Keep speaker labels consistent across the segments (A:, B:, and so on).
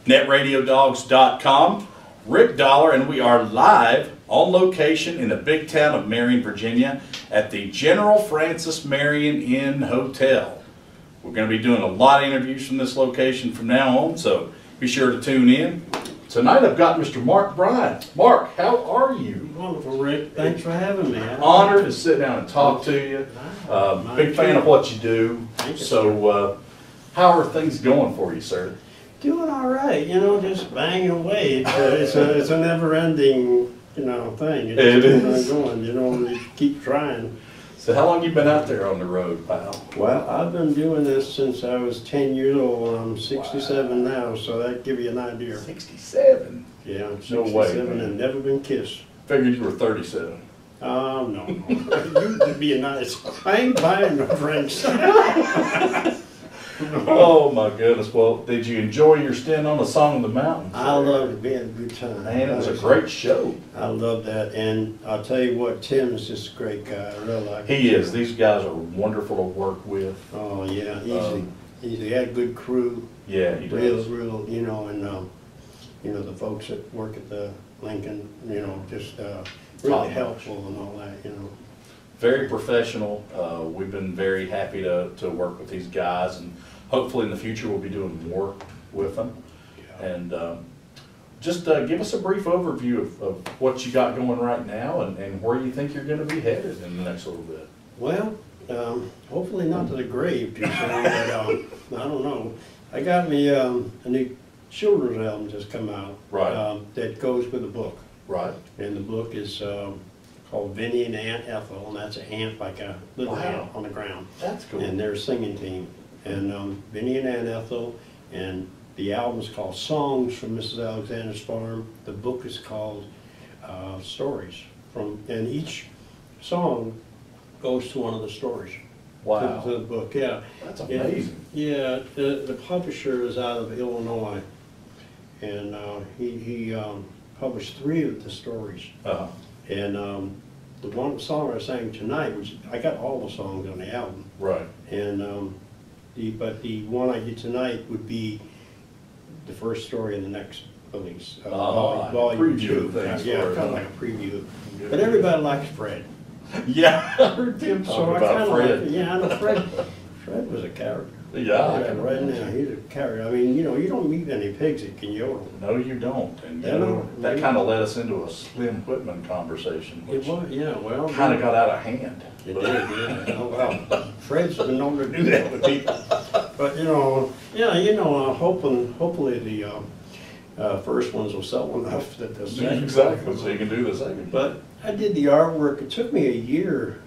A: netradiodogs.com. Rick Dollar, and we are live on location in the big town of Marion, Virginia at the General Francis Marion Inn Hotel. We're going to be doing a lot of interviews from this location from now on, so be sure to tune in. Tonight I've got Mr. Mark Brine. Mark, how are you?
B: Wonderful, Rick. Thanks for having me.
A: Honored to sit down and talk to you. Big fan of what you do. So how are things going for you, sir?
B: Doing all right, you know, just banging away. It's a never-ending, you know, thing. It is going, you know, you keep trying.
A: So how long you been out there on the road, pal?
B: Well, I've been doing this since I was 10 years old. I'm 67 now, so that give you an idea.
A: 67?
B: Yeah, I'm 67
A: no way,
B: and never been kissed.
A: Figured you were 37.
B: No. You'd be nice. I ain't buying no drinks.
A: Oh my goodness. Well, did you enjoy your stint on the Song of the Mountains?
B: I loved it. Being a good time.
A: Man, it was a great show.
B: I love that. And I'll tell you what, Tim is just a great guy. I really like him.
A: He is. These guys are wonderful to work with.
B: Oh, yeah. He had a good crew.
A: Yeah, he does.
B: Real, you know, and, you know, the folks that work at the Lincoln, you know, just really helpful and all that, you know.
A: Very professional. We've been very happy to work with these guys, and hopefully in the future we'll be doing more with them. Yeah. And just give us a brief overview of what you got going right now and where you think you're going to be headed in the next little bit.
B: Well, hopefully not to the grave too soon, but I don't know. I got me a new children's album just come out.
A: Right.
B: That goes with the book.
A: Right.
B: And the book is called Vinny Ant Ethel, and that's an ant like a little ant on the ground.
A: That's cool.
B: And they're a singing team. And Vinny and Ant Ethel, and the album's called Songs from Mrs. Alexander's Farm. The book is called Stories and each song goes to one of the stories.
A: Wow.
B: To the book, yeah.
A: That's amazing.
B: Yeah, the publisher is out of Illinois, and he published 3 of the stories.
A: Uh-huh.
B: And the one song I sang tonight, which I got all the songs on the album.
A: Right.
B: And but the one I did tonight would be the first story in the next release. Volume 2. Yeah, kind of like a preview. But everybody likes Fred.
A: Yeah, I heard Tim talk about Fred.
B: Yeah, I know Fred. Fred was a character.
A: Yeah.
B: Right now, he's a character. I mean, you know, you don't meet any pigs that can yodel.
A: No, you don't. And you know, that kind of led us into a Slim Whitman conversation, which
B: well,
A: kind of got out of hand.
B: It did, yeah. Oh, well, Fred's been known to do that with people. But, you know, yeah, you know, hopefully the first ones will sell enough that the second.
A: Exactly, so you can do the second.
B: But I did the artwork. It took me a year,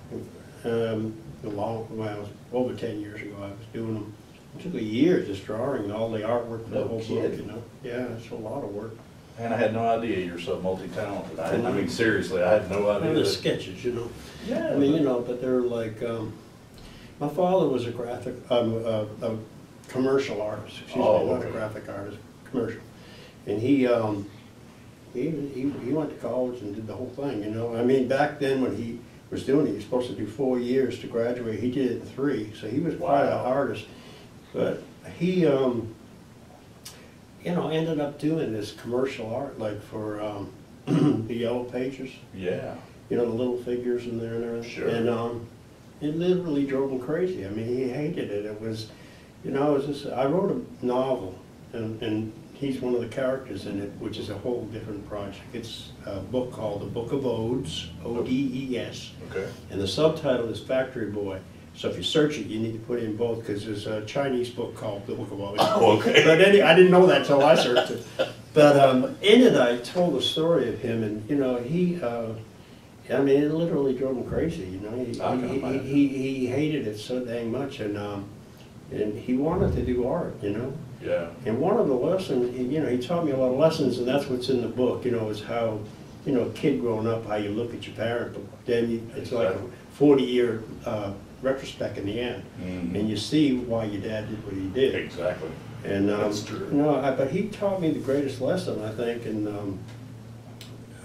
B: over 10 years ago I was doing them. It took a year just drawing all the artwork for the whole book, you know. Yeah, it's a lot of work.
A: And I had no idea you're so multi-talented. I mean, seriously, I had no idea.
B: The sketches, you know.
A: Yeah.
B: I mean, you know, but they're like, my father was a a commercial artist, not a graphic artist, commercial. And he went to college and did the whole thing, you know. I mean, back then when he was doing it, he was supposed to do 4 years to graduate. He did it in 3, so he was quite an artist. But he, you know, ended up doing this commercial art, like for the Yellow Pages.
A: Yeah.
B: You know, the little figures in there and everything.
A: Sure.
B: And it literally drove him crazy. I mean, he hated it. It was, you know, it was just, I wrote a novel, and he's one of the characters in it, which is a whole different project. It's a book called The Book of Odes, O-D-E-S. Okay. And the subtitle is Factory Boy. So if you search it, you need to put in both, because there's a Chinese book called The Book of Odes.
A: Oh, okay.
B: But I didn't know that until I searched it. But in it, I told the story of him, and, you know, he, I mean, it literally drove him crazy, you know. He hated it so dang much, and he wanted to do art, you know.
A: Yeah. And
B: one of the lessons, you know, he taught me a lot of lessons, and that's what's in the book, you know, is how, you know, a kid growing up, how you look at your parent, but then it's like a 40-year retrospect in the end, and you see why your dad did what he did.
A: Exactly.
B: And
A: that's true.
B: You know, but he taught me the greatest lesson, I think, and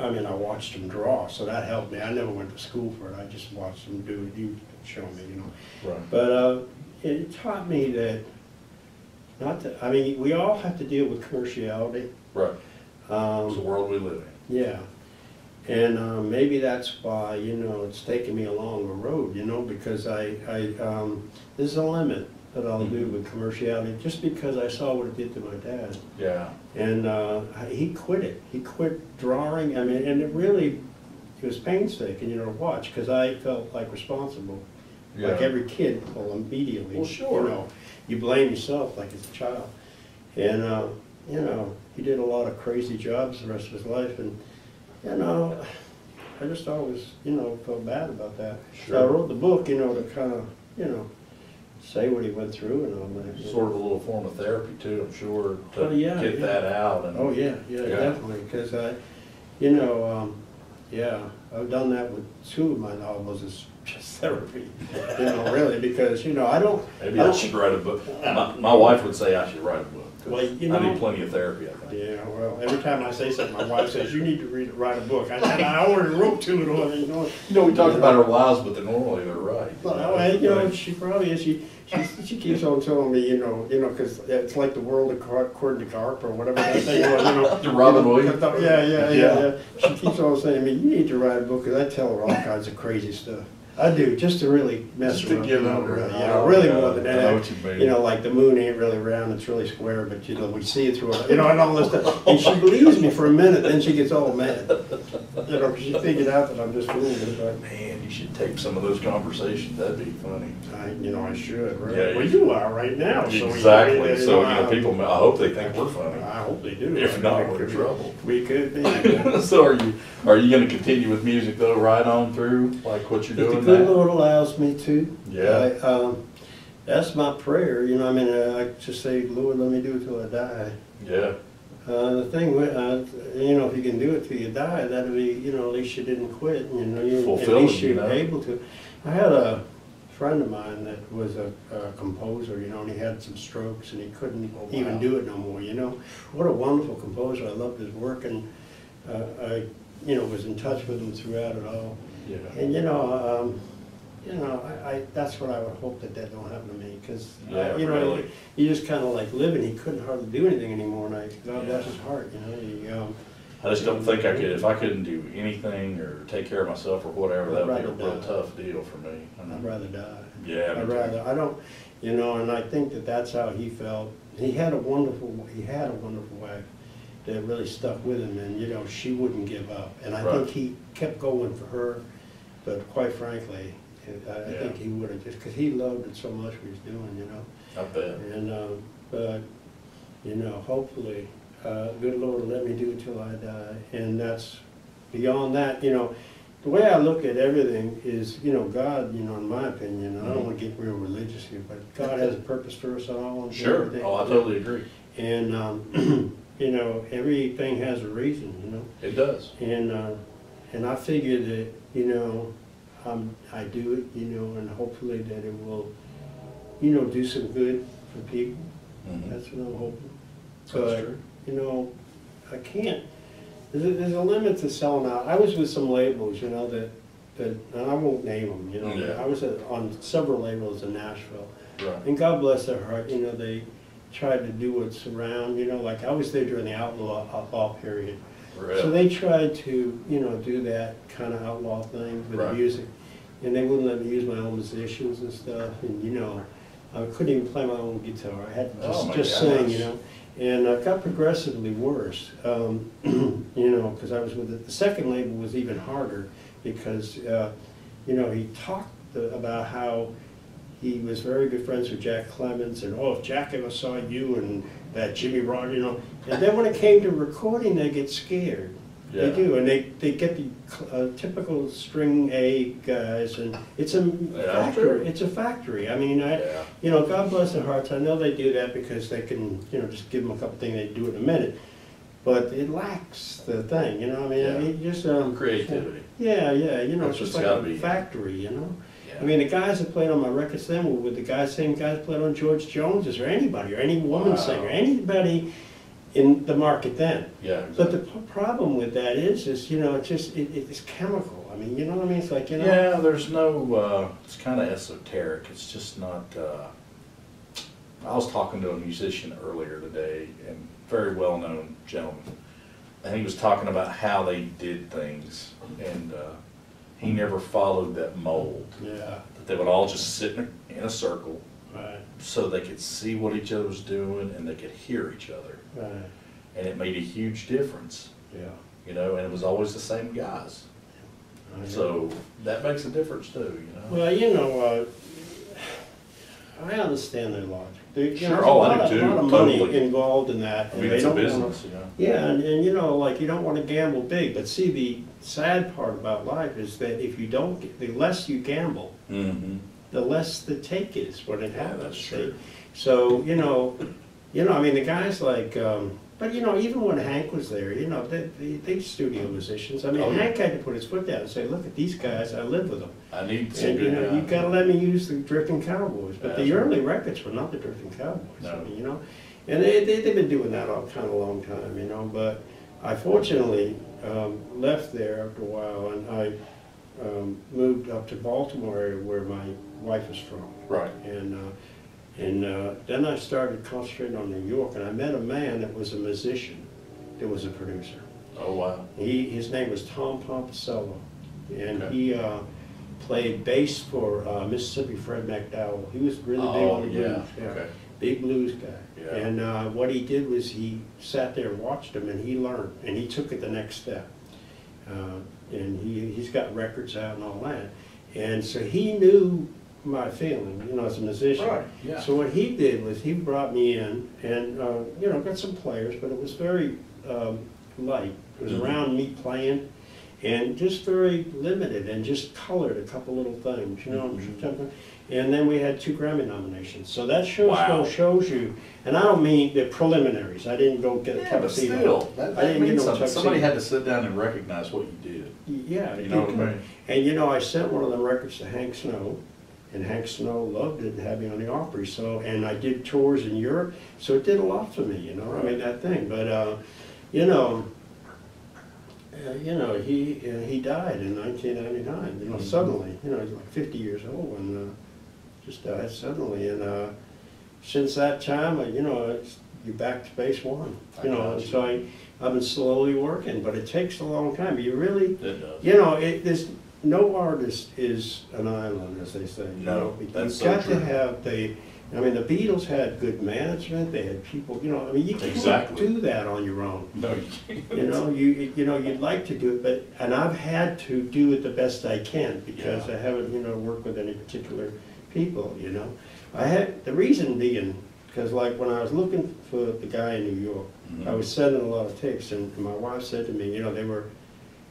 B: I mean, I watched him draw, so that helped me. I never went to school for it. I just watched him do it. He showed me, you know.
A: Right.
B: But it taught me that not to, I mean, we all have to deal with commerciality.
A: Right. It's the world we live in.
B: Yeah. And maybe that's why, you know, it's taken me along a road, you know, because there's a limit that I'll do with commerciality, just because I saw what it did to my dad.
A: Yeah.
B: And he quit it. He quit drawing. I mean, and it was painstaking, you know, to watch, because I felt like responsible. Yeah. Like every kid will immediately.
A: Well, sure.
B: You know, you blame yourself like as a child. And, you know, he did a lot of crazy jobs the rest of his life. And, you know, I just always, you know, felt bad about that.
A: Sure.
B: So I wrote the book, you know, to kind of, you know, say what he went through and all that.
A: Sort of a little form of therapy too, I'm sure, to get
B: yeah.
A: that out. And,
B: yeah, definitely. Because you know, yeah, I've done that with 2 of my novels. It's just therapy, you know, really, because, you know,
A: Maybe I should write a book. My wife would say I should write a book.
B: Well, you know,
A: I need plenty of therapy, I think.
B: Yeah, well, every time I say something, my wife says, you need to write a book. I said, I already wrote 2 of them.
A: You know, we talk about our lives, but normally they're right.
B: Well, you know, she probably is. She keeps on telling me, you know, because it's like the world according to Garp or whatever that thing was, you know.
A: The Robin Williams?
B: Yeah. She keeps on saying to me, you need to write a book, because I tell her all kinds of crazy stuff. I do, just to really mess
A: just to
B: with
A: get
B: her.
A: over it.
B: Yeah, really more than that.
A: I know what you mean.
B: You know, like the moon ain't really round, it's really square, but you know, we see it through it, you know, and all this stuff. And she believes me for a minute, then she gets all mad. You know, 'cause she figured out that I'm just fooling her.
A: Man, you should tape some of those conversations, that'd be funny.
B: You know, I should, right?
A: Yeah,
B: well, you are right now.
A: Exactly, so, you know, people, I hope they think we're funny.
B: I hope they do.
A: If not, we're in trouble.
B: We could be.
A: So are you gonna continue with music though, right on through, like what you're doing
B: now? If the good
A: now?
B: Lord allows me to.
A: Yeah.
B: That's my prayer, you know, I mean, I just say, Lord, let me do it till I die.
A: Yeah.
B: The thing with, you know, if you can do it till you die, that'll be, you know, at least you didn't quit, you know, at least you're able to. I had a friend of mine that was a composer, you know, and he had some strokes and he couldn't even do it no more, you know. What a wonderful composer. I loved his work, and I, you know, was in touch with him throughout it all.
A: Yeah.
B: And, you know, I that's what I would hope that don't happen to me, because, you know,
A: really.
B: you just kind of like living. He couldn't hardly do anything anymore, and God bless his heart, you know.
A: I just don't think I could, if I couldn't do anything or take care of myself or whatever, that would be a real tough deal for me.
B: I'd rather die.
A: Yeah.
B: I don't, you know, and I think that's how he felt. He had a wonderful wife that really stuck with him, and, you know, she wouldn't give up. And I think he kept going for her, but quite frankly, I think he would have, just because he loved it so much what he was doing, you know.
A: I bet.
B: And, but, you know, hopefully, good Lord will let me do it till I die. And that's, beyond that, you know, the way I look at everything is, you know, God, you know, in my opinion, I don't want to get real religious here, but God has a purpose for us all.
A: Sure. Oh, I totally agree.
B: And, you know, everything has a reason, you know.
A: It does.
B: And I figure that, you know, I do it, you know, and hopefully that it will, you know, do some good for people. That's what I'm hoping. But, true. You know, I can't, there's a limit to selling out. I was with some labels, you know, that and I won't name them, you know. I was on several labels in Nashville.
A: Right.
B: And God bless their heart, you know, they tried to do what's around, you know, like I was there during the outlaw period. Really? So they tried to, you know, do that kind of outlaw thing with music. And they wouldn't let me use my own musicians and stuff. And, you know, I couldn't even play my own guitar. I had to just sing, you know. And it got progressively worse, you know, because I was with it. The second label was even harder because, you know, he talked about how he was very good friends with Jack Clemens, and if Jack ever saw you and that Jimmy Rod, you know. And then when it came to recording, they get scared. Yeah. They do, and they get the typical string A guys, and it's a factory. It's a factory. I mean, you know, God bless their hearts. I know they do that because they can, you know, just give them a couple things, they do it in a minute. But it lacks the thing, you know. I mean, just
A: creativity.
B: Yeah, you know, it's just like a factory, you know. Yeah. I mean, the guys that played on my records then were with the same guys that played on George Jones's, or anybody, or any woman singer, anybody in the market then.
A: Yeah. Exactly.
B: But the problem with that is you know, it's chemical. I mean, you know what I mean? It's like, you know.
A: Yeah, there's no, it's kind of esoteric. It's just not, I was talking to a musician earlier today, and very well-known gentleman, and he was talking about how they did things, and he never followed that mold.
B: Yeah.
A: That they would all just sit in a circle,
B: Right.
A: so they could see what each other was doing and they could hear each other.
B: Right.
A: And it made a huge difference,
B: Yeah.
A: you know, and it was always the same guys. So that makes a difference too, you know.
B: Well, you know, I understand their logic. There's
A: Sure,
B: a
A: oh,
B: lot
A: I
B: of,
A: do too,
B: lot of money
A: totally.
B: involved in that.
A: I
B: and
A: mean,
B: they
A: it's a
B: don't wanna-
A: business, you know.
B: Yeah, and you know, like, you don't want to gamble big, but see, the sad part about life is that if you don't, the less you gamble,
A: Mm-hmm.
B: the less the take is when it
A: Yeah,
B: happens.
A: that's true.
B: So, you know, I mean, the guys like, but you know, even when Hank was there, you know, they studio musicians. I mean,
A: Oh, yeah.
B: Hank had to put his foot down and say, look at these guys, I live with them.
A: I need some
B: And, you
A: good
B: know, you
A: guys.
B: gotta let me use the Drifting Cowboys, but
A: That's
B: the
A: right.
B: early records were not the Drifting Cowboys, I
A: No.
B: mean, you know? And they've been doing that all kind of long time, you know, but I fortunately left there after a while, and I moved up to Baltimore area where my wife is from.
A: Right.
B: And then I started concentrating on New York, and I met a man that was a musician, that was a producer.
A: Oh, wow.
B: His name was Tom Pompicello, and
A: Okay.
B: he played bass for Mississippi Fred McDowell. He was really big
A: Oh,
B: on the
A: yeah,
B: blues,
A: okay.
B: big blues guy.
A: Yeah.
B: And what he did was he sat there and watched him, and he learned, and he took it the next step. And he's got records out and all that. And so he knew my feeling, you know, as a musician.
A: Right, yeah.
B: So what he did was he brought me in and, you know, got some players, but it was very light. It was
A: Mhm.
B: around me playing and just very limited and just colored a couple little things, you know.
A: Mhm.
B: And then we had 2 Grammy nominations. So that
A: Wow.
B: shows you, and I don't mean the preliminaries. I didn't go get a
A: Yeah, but
B: tuxedo.
A: still, that
B: I didn't get
A: means
B: no
A: something.
B: tuxedo.
A: Somebody had to sit down and recognize what you did.
B: Yeah.
A: You know what I mean?
B: And you know, I sent one of them records to Hank Snow, and Hank Snow loved it and had me on the Opry. So, and I did tours in Europe, so it did a lot for me, you know. I mean, that thing. But he died in 1999. You know, suddenly. You know, he's like 50 years old and just died suddenly. And since that time, you're back to base one. You know,
A: got you.
B: so I've been slowly working, but it takes a long time. You really.
A: It does.
B: You know, there's no artist is an island, as they say. You
A: No,
B: know,
A: that's
B: you've
A: so
B: got
A: true.
B: to have I mean, the Beatles had good management. They had people. You know, I mean, you can't
A: Exactly.
B: do that on your own.
A: No, you can't.
B: You know, you'd like to do it, and I've had to do it the best I can because
A: Yeah.
B: I haven't worked with any particular people. You know, I had the reason being because like when I was looking for the guy in New York,
A: Mhm.
B: I was sending a lot of tapes, and my wife said to me,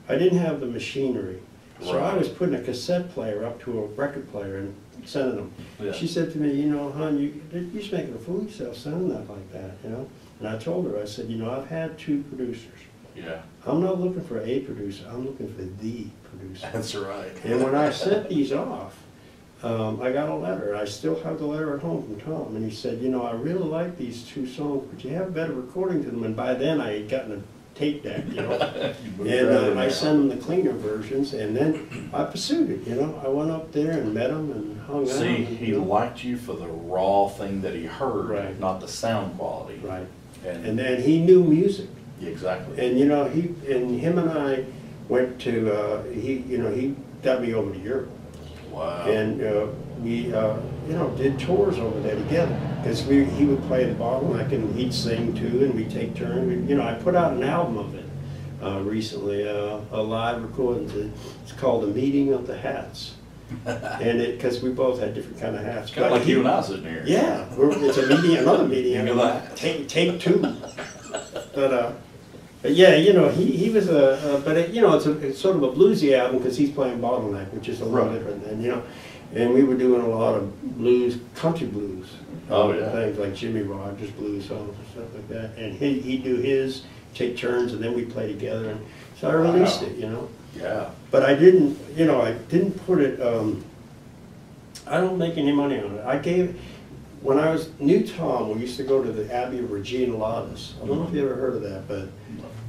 B: I didn't have the machinery, so I
A: Right.
B: was putting a cassette player up to a record player and sending them.
A: Yeah.
B: She said to me, hon, you're just making a fool of yourself sending that like that, you know. And I told her, I said, I've had 2 producers.
A: Yeah,
B: I'm not looking for a producer, I'm looking for the producer.
A: that's right.
B: And when I sent these off, I got a letter. I still have the letter at home from Tom, and he said, I really like these 2 songs, but you have better recording to them. And by then, I had gotten a tape deck,
A: You moved
B: and
A: right in
B: I
A: there.
B: sent him the cleaner versions, and then I pursued it. I went up there and met him and hung out.
A: See,
B: and,
A: he liked you for the raw thing that he heard,
B: Right.
A: not the sound quality.
B: Right,
A: And,
B: and then he knew music,
A: exactly.
B: and him and I went to he got me over to Europe.
A: Wow.
B: And we, did tours over there together. Because he would play the bottleneck and he'd sing too, and we'd take turns. I put out an album of it recently, a live recording. It's called "The Meeting of the Hats," and because we both had different kind of hats.
A: Kind of like you and I sitting here.
B: Yeah, it's a meeting, another meeting.
A: Meeting of the Hats.
B: Take 2. But yeah, he was it's sort of a bluesy album because he's playing bottleneck, which is a little
A: Right.
B: different than, and we were doing a lot of blues, country blues.
A: Oh, yeah.
B: Things like Jimmy Rogers blues songs and stuff like that. And he'd do his, take turns, and then we'd play together. And so I released
A: Wow.
B: it,
A: Yeah.
B: But I didn't put it, I don't make any money on it. When I knew Tom, we used to go to the Abbey of Regina Laudis. I don't know if you ever heard of that, but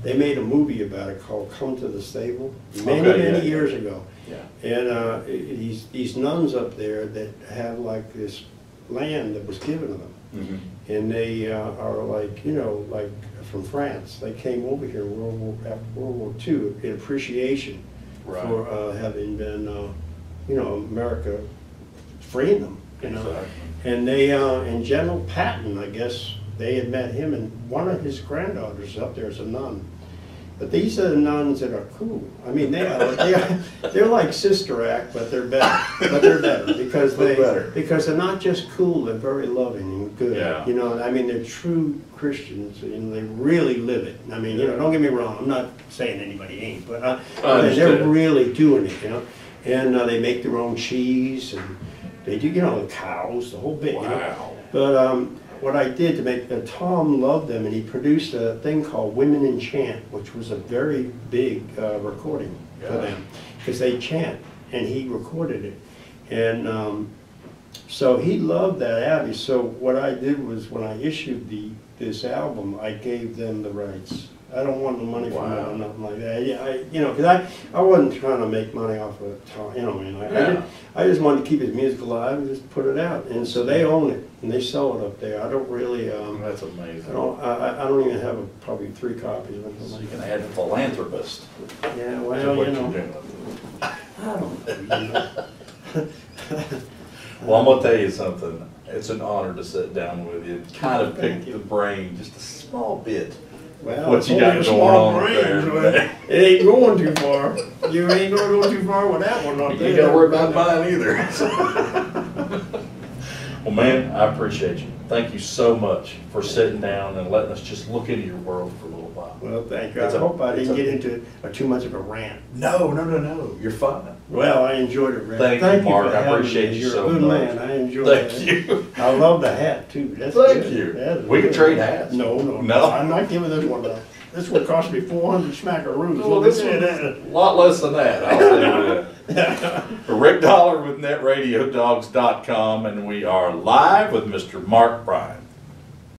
B: they made a movie about it called Come to the Stable many years ago.
A: Yeah.
B: And these nuns up there that have like this land that was given to them. Mm-hmm. And they are like, you know, like from France. They came over here after World War II in appreciation for having been, you know, America freeing them, you know. Exactly. And they, and General Patton, I guess, they had met him, and one of his granddaughters up there is a nun. But these are the nuns that are cool. I mean, they're like Sister Act, but they're better. But they're better because they're not just cool. They're very loving and good. Yeah. You know, I mean, they're true Christians, and they really live it. I mean, you know, don't get me wrong. I'm not saying anybody ain't, but they're really doing it. You know, and they make their own cheese, and they do, you know, the cows, the whole bit. Wow. You know? But what I did to make, Tom loved them, and he produced a thing called Women in Chant, which was a very big recording for them, because they chant, and he recorded it. And so he loved that Abbey. So what I did was, when I issued this album, I gave them the rights. I don't want no money from it or nothing like that. Yeah, you know, because I wasn't trying to make money off of Tom, you know, I mean, I just wanted to keep his music alive and just put it out. And so they own it, and they sell it up there. I don't really,
A: that's amazing.
B: I don't even have probably 3 copies of it.
A: So you can add a philanthropist.
B: Yeah, well, you know. I don't know.
A: Well, I'm going to tell you something. It's an honor to sit down with you, kind of pick the brain just a small bit.
B: Well,
A: what you got going on there?
B: It ain't going too far. You ain't going to go too far with that one up there.
A: You ain't got to worry about mine either. Well, man, I appreciate you. Thank you so much for sitting down and letting us just look into your world for a little while.
B: Well, thank you. I hope I didn't get into too much of a rant.
A: No. You're fine.
B: Well, I enjoyed it, Rick.
A: Thank you, Mark. I appreciate you so much.
B: You're a good man. I enjoyed it.
A: Thank you.
B: I love the hat, too. That's
A: Thank you. We can trade hats.
B: No. I'm not giving this one up. This one cost me 400 smackaroos.
A: Well, this one's a lot less than that. I'll say that. Rick Dollar with NetRadioDogs.com, and we are live with Mr. Mark Brine.